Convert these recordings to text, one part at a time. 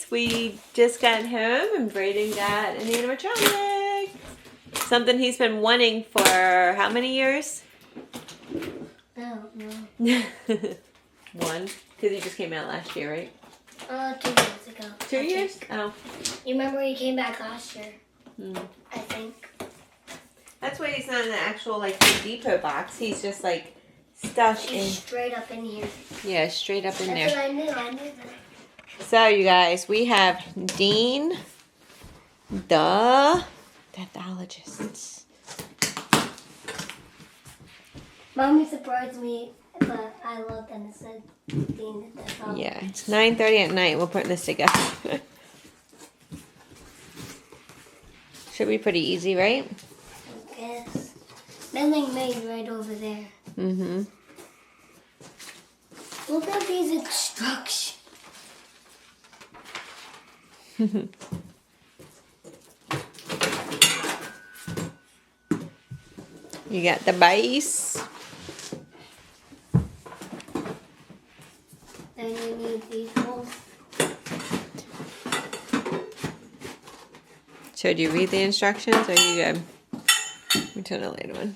we just got home and Brayden got an animatronic. Something he's been wanting for how many years? I don't know. One, because he just came out last year, right? 2 years ago. 2 years? Oh. You remember he came back last year? Mm. I think. That's why he's not in the actual like the depot box. He's just like stuck in. Straight up in here. Yeah, straight up in That's there. what I knew. I knew that. So you guys, we have Dean, the Deathologist. Mommy surprised me, but I looked and it said Dean the Deathologist. Yeah, it's 9:30 at night. We're putting this together. Should be pretty easy, right? I guess. Milling made right over there. Mm-hmm. Look at these instructions. You got the base. Then you need these holes. So do you read the instructions or are you good? We turn the light on.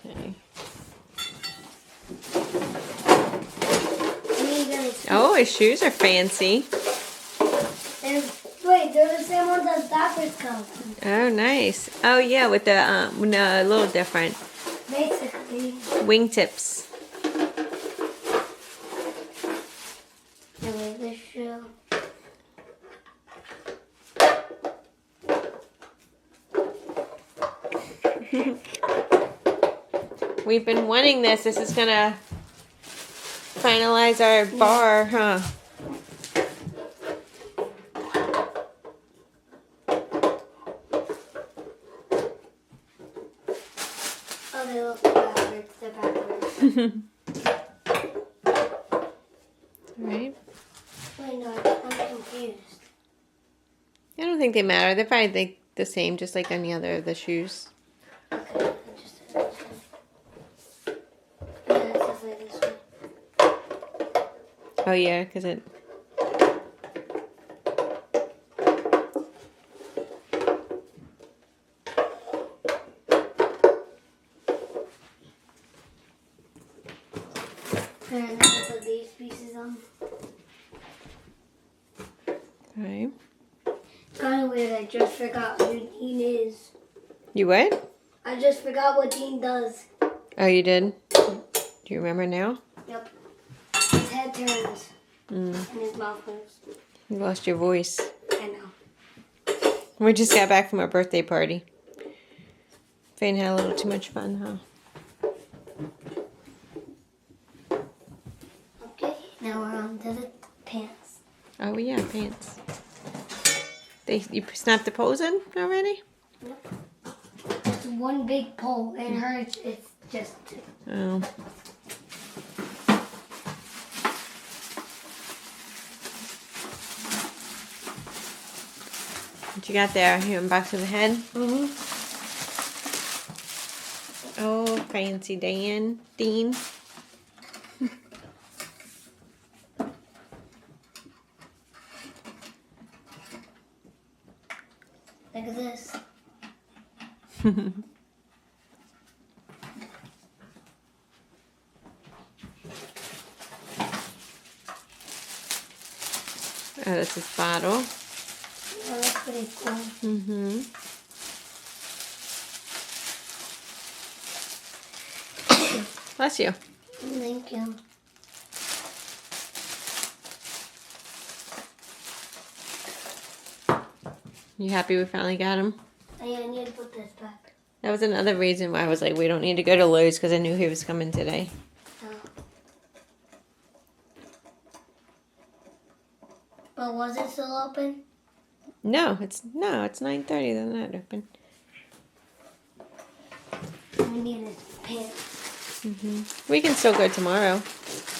Okay. Oh, his shoes are fancy. Wait, they're the same ones as Doctor's come. Oh, nice. Oh, yeah, with the no, a little different. Basically. Wingtips. And with this shoe. We've been wanting this. This is gonna finalize our bar, huh? Oh, they look backwards. They're backwards. Right? Wait, no, I'm confused. I don't think they matter. They're probably the same, just like any other of the shoes. Okay, I just said this one. Yeah, it's definitely this one. Oh yeah, because it. And then I put these pieces on. Right. Kind of weird. I just forgot who Dean is. You what? I just forgot what Dean does. Oh, you did? Do you remember now? Yep. His head turns Mm. and his mouth moves. You lost your voice. I know. We just got back from our birthday party. Fane had a little too much fun, huh? Okay, now we're on to the pants. Oh yeah, pants. You snapped the poles in already? Yep. It's one big pole, and hers it's just two. Oh. What you got there? You unboxing the head? Mm-hmm. Oh, fancy Dean. Look at this. Oh, that's his bottle. Oh, that's pretty cool. Mm-hmm. Bless you. Thank you. You happy we finally got him? I need to put this back. That was another reason why I was like, we don't need to go to Lowe's because I knew he was coming today. Oh. But was it still open? No, it's 9:30. They're not open. We need his pants. We can still go tomorrow.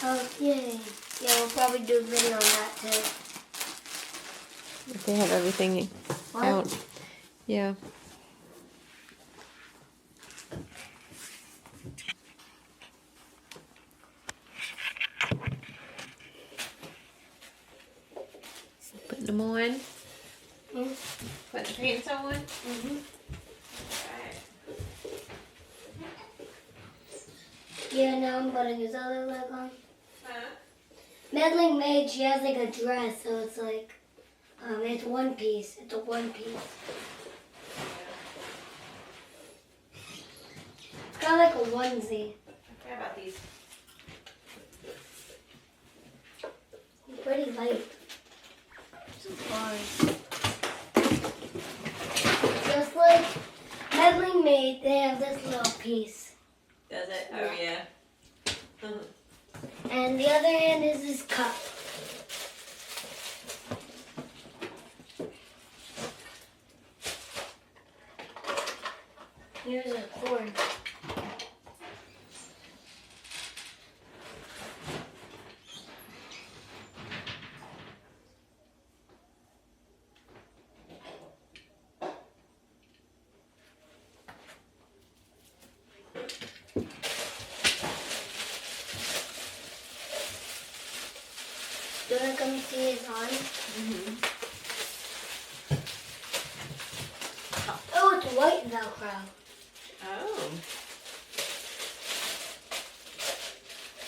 Oh, yay. Yeah, we'll probably do a video on that too. If they have everything out. Yeah. putting them on? Mm-hmm. Putting the pants on? Mm-hmm. Alright. Yeah, now I'm putting his other leg on. Huh? Meddling Maid, she has like a dress, so it's like, it's one piece. It's a one piece. It's kind of like a onesie. How about these? It's pretty light. Bars. Just like Meddling Maid, they have this little piece. Does it? Oh, yeah. And the other hand is this cup. Here's a cord. Do you want to come see his on? Mm-hmm. Oh, it's white Velcro. Oh.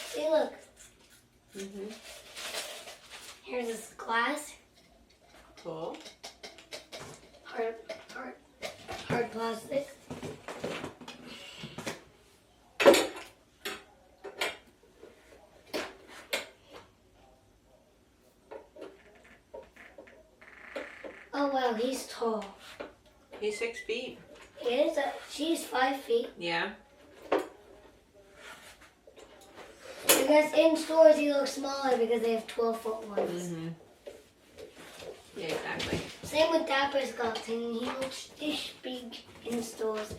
See, look. Mm-hmm. Here's this glass. Cool. Hard plastic. Oh wow, he's tall. He's 6 feet. He is. She's 5 feet. Yeah. I guess in stores he looks smaller because they have 12-foot ones. Mm-hmm. Yeah, exactly. Same with Dapper Sculpting. He looks this big in stores.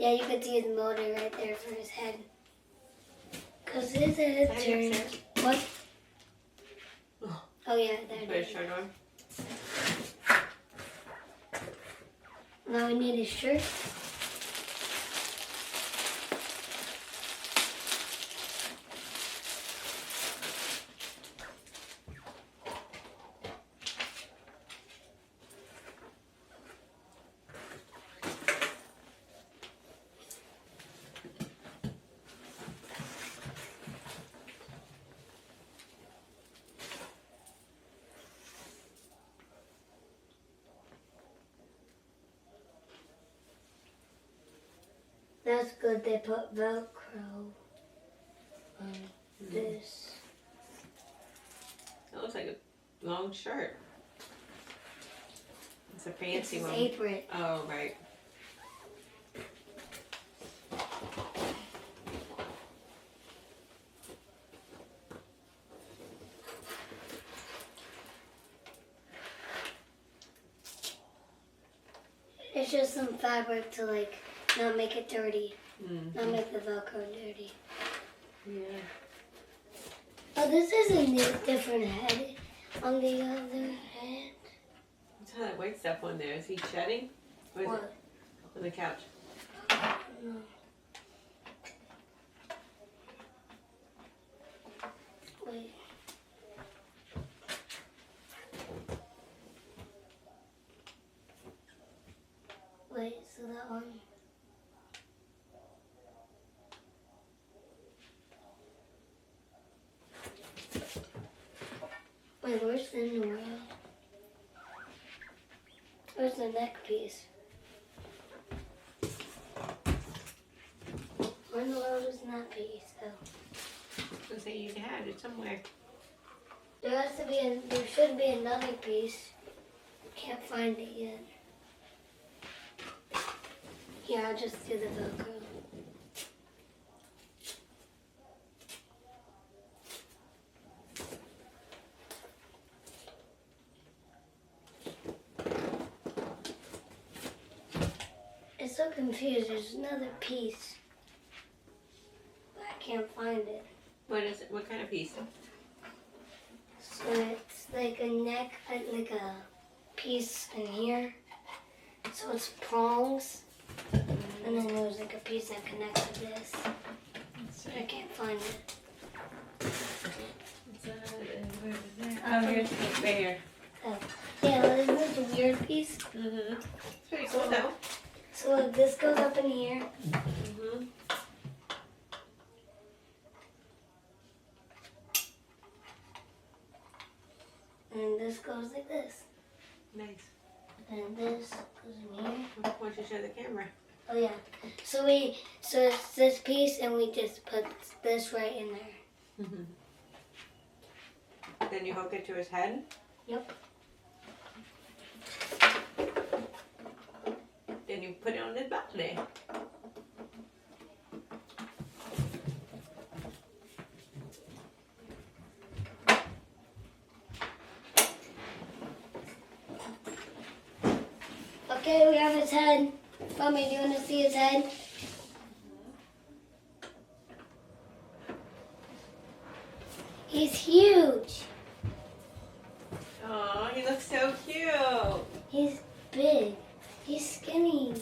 Yeah, you could see his motor right there for his head. Because his head turns. What? Oh yeah, there Put it his is. shirt on. Now we need his shirt. That's good. They put Velcro on this. That looks like a long shirt. It's a It's fancy his one. apron. Oh, right. It's just some fabric to like not make it dirty, Mm-hmm. not make the Velcro dirty. Yeah. Oh, this is a different head on the other hand. What's all that white stuff on there? Is he shedding? Or is What? it on the couch? No. Wait. Wait, so that one. Wait, where's the new one? Where's the neck piece? Where in the world is that piece? Oh. I say you had it somewhere. There has to be there should be another piece. Can't find it yet. Here, I'll just do the Velcro. It's so confused. There's another piece, but I can't find it. What is it? What kind of piece? So it's like a neck, like a piece in here. So it's prongs, and then there's like a piece that connects to this. But I can't find it. Oh, here's the piece right here. Oh. piece. Mm-hmm. It's pretty cool though. So like this goes up in here. Mm-hmm. And this goes like this. Nice. And this goes in here. Why don't you show the camera? Oh yeah. So it's this piece and we just put this right in there. Mm-hmm. Then you hook it to his head? Yep. Then you put it on his body. Okay, we have his head. Mommy, do you want to see his head? He's huge. Oh, he looks so cute. He's big. He's skinny.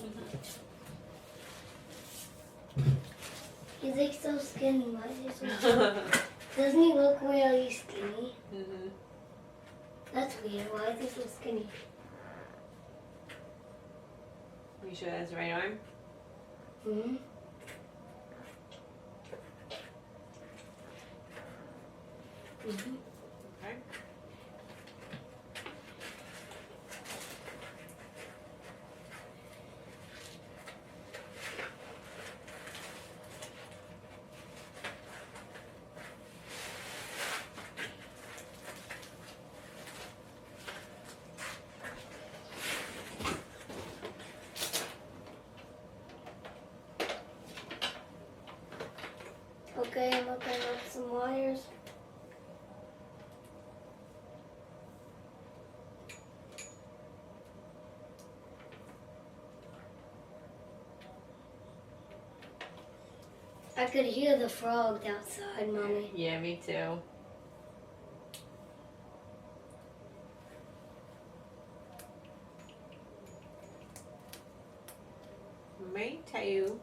He's like so skinny. Why is he so skinny? Doesn't he look really skinny? Mm-hmm. That's weird. Why is he so skinny? You sure that's the right arm? Mm-hmm. Mm-hmm. Okay. Okay, I'm looking up some wires. I could hear the frogs outside, Mommy. Yeah, me too. Me too.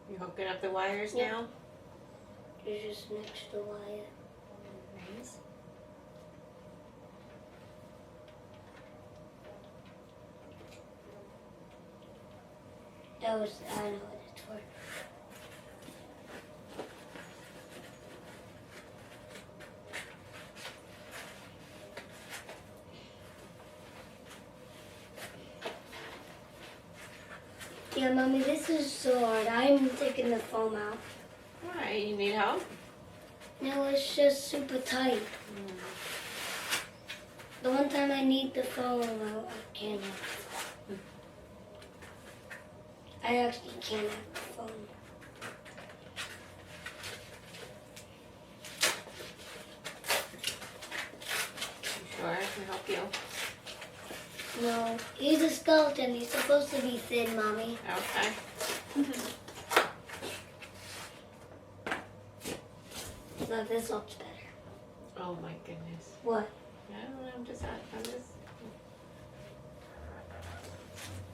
You hooking up the wires Yep. now? You're just next to wire. Nice. That was, I know what it's for. Yeah, Mommy, this is so hard. I'm taking the foam out. Why? You need help? No, it's just super tight. The one time I need the foam, I can't have it. I actually can't have the foam. You sure? I can help you. No, he's a skeleton. He's supposed to be thin, Mommy. Okay. Look, this looks better. Oh my goodness. What? I don't know. I'm just.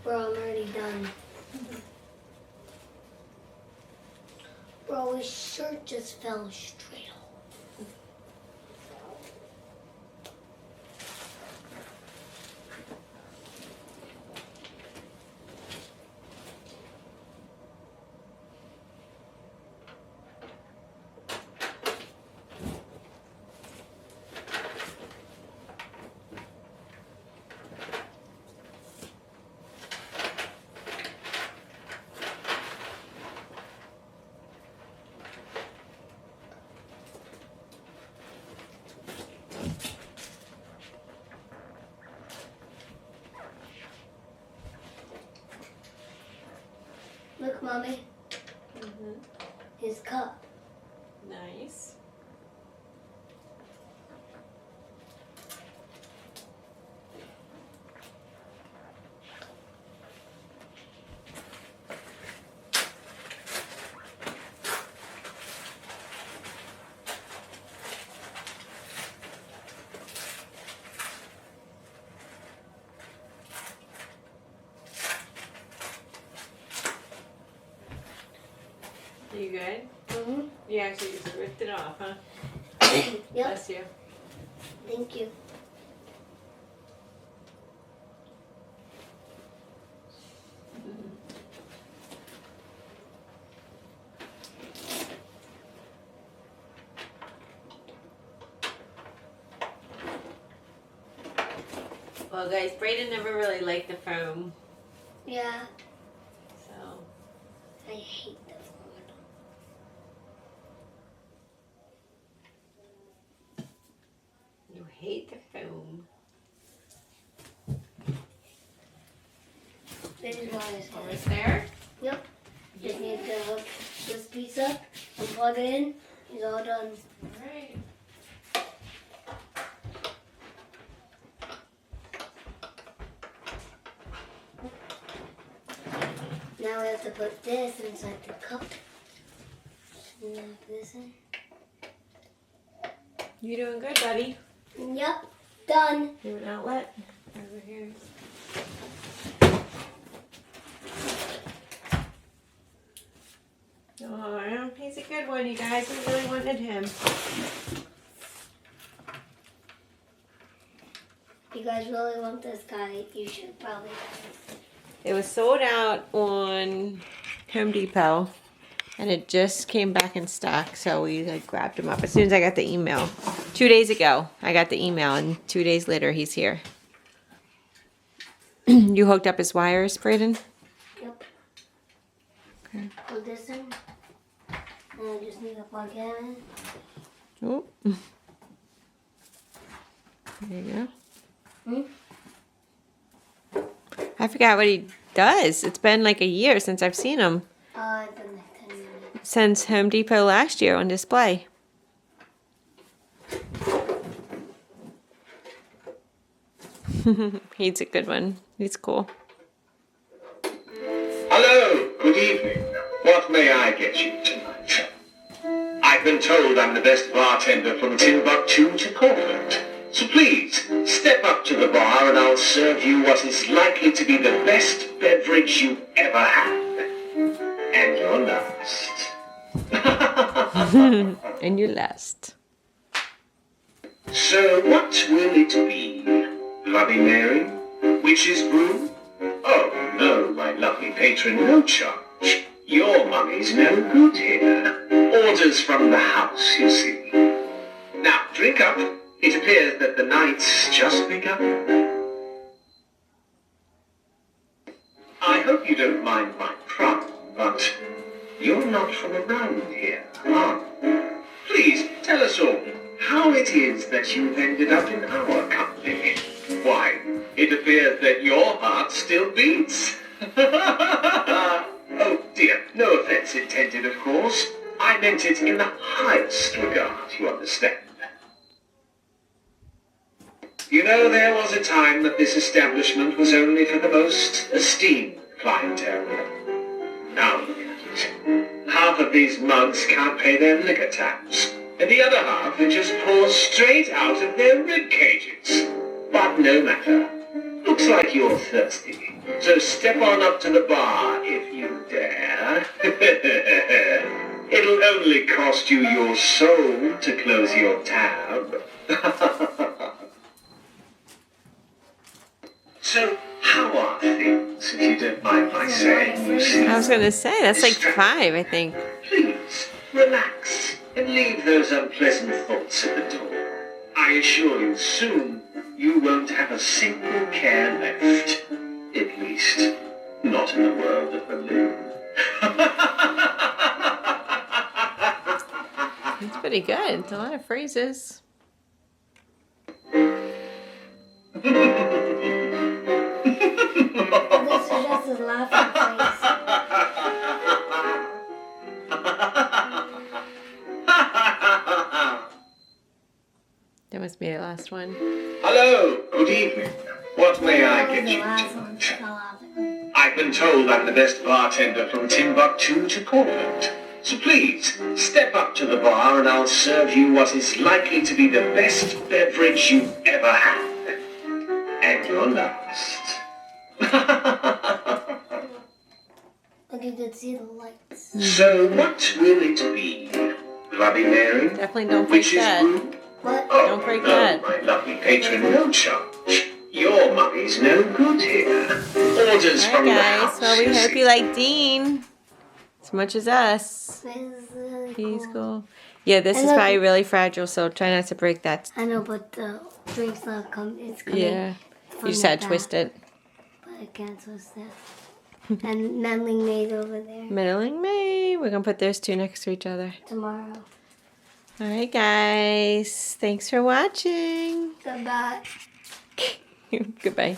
Bro, I'm already done. Bro, his shirt just fell straight off. Look, Mommy, his cup. Nice. You good? Mm-hmm. You actually just ripped it off, huh? Yep. Bless you. Thank you. Well, guys, Brayden never really liked the foam, Yeah, so. I hate the foam. You hate the foam. This is what it's Almost there? Yep. Just need to hook this piece up and plug it in. It's all done. Alright. Now we have to put this inside the cup. Snap this in. You doing good, buddy? Yep, done. You have an outlet? Over here. Oh, he's a good one, you guys. We really wanted him. If you guys really want this guy, you should probably buy It was sold out on Home Depot, and it just came back in stock, so we grabbed him up as soon as I got the email. 2 days ago, I got the email, and 2 days later, he's here. You hooked up his wires, Brayden? Yep. Okay. Put this in. And I just need to plug it in. Oh. There you go. Hmm? I forgot what he does. It's been like a year since I've seen him. It's been like 10 minutes. Since Home Depot last year on display. He's a good one. He's cool. Hello, good evening. What may I get you tonight? I've been told I'm the best bartender from Timbuktu to Cortland. So please, step up to the bar and I'll serve you what is likely to be the best beverage you've ever had. And your last. And you last. So what will it be? Bloody Mary? Witch's brew? Oh no, my lovely patron, no charge. Your money's no good here. Orders from the house, you see. Now, drink up. It appears that the night's just begun. I hope you don't mind my prum, but you're not from around here, are you? Please, tell us all how it is that you've ended up in our company. Why, it appears that your heart still beats. Oh dear, no offense intended, of course. I meant it in the highest regard, you understand. You know, there was a time that this establishment was only for the most esteemed clientele. Now look at it. Half of these mugs can't pay their liquor tabs, and the other half are just poured straight out of their rib cages. But no matter. Looks like you're thirsty. So step on up to the bar if you dare. It'll only cost you your soul to close your tab. So, how are things, if you don't mind my saying, Lucy? I was going to say, that's like 5, I think. Please, relax and leave those unpleasant thoughts at the door. I assure you, soon you won't have a single care left. At least, not in the world of balloon. It's pretty good. It's a lot of phrases. This is just his laughing face. That must be the last one. Hello, good evening. What may I That was get the you last one. tonight? The laughing. I've been told I'm the best bartender from Timbuktu to Cortland. So please, step up to the bar and I'll serve you what is likely to be the best beverage you've ever had. And your last. Like you could see the lights. So what will it be? Bloody Mary, Definitely don't break Witch's that. Brew. What? Oh, Don't break no, that. my lovely patron, no charge. Your money's no good here. Orders All from right, the guys. house. Well, we you hope see. you like Dean as much as us. This is really He's cool. cool. Yeah, this And is look- probably really fragile, so try not to break that. I know, but the drink's not coming. It's coming. Yeah. from You just the had to twist back, it. But I can't twist it. And meddling maid over there Middling May. We're going to put those two next to each other. tomorrow. All right, guys. Thanks for watching. Goodbye. Goodbye.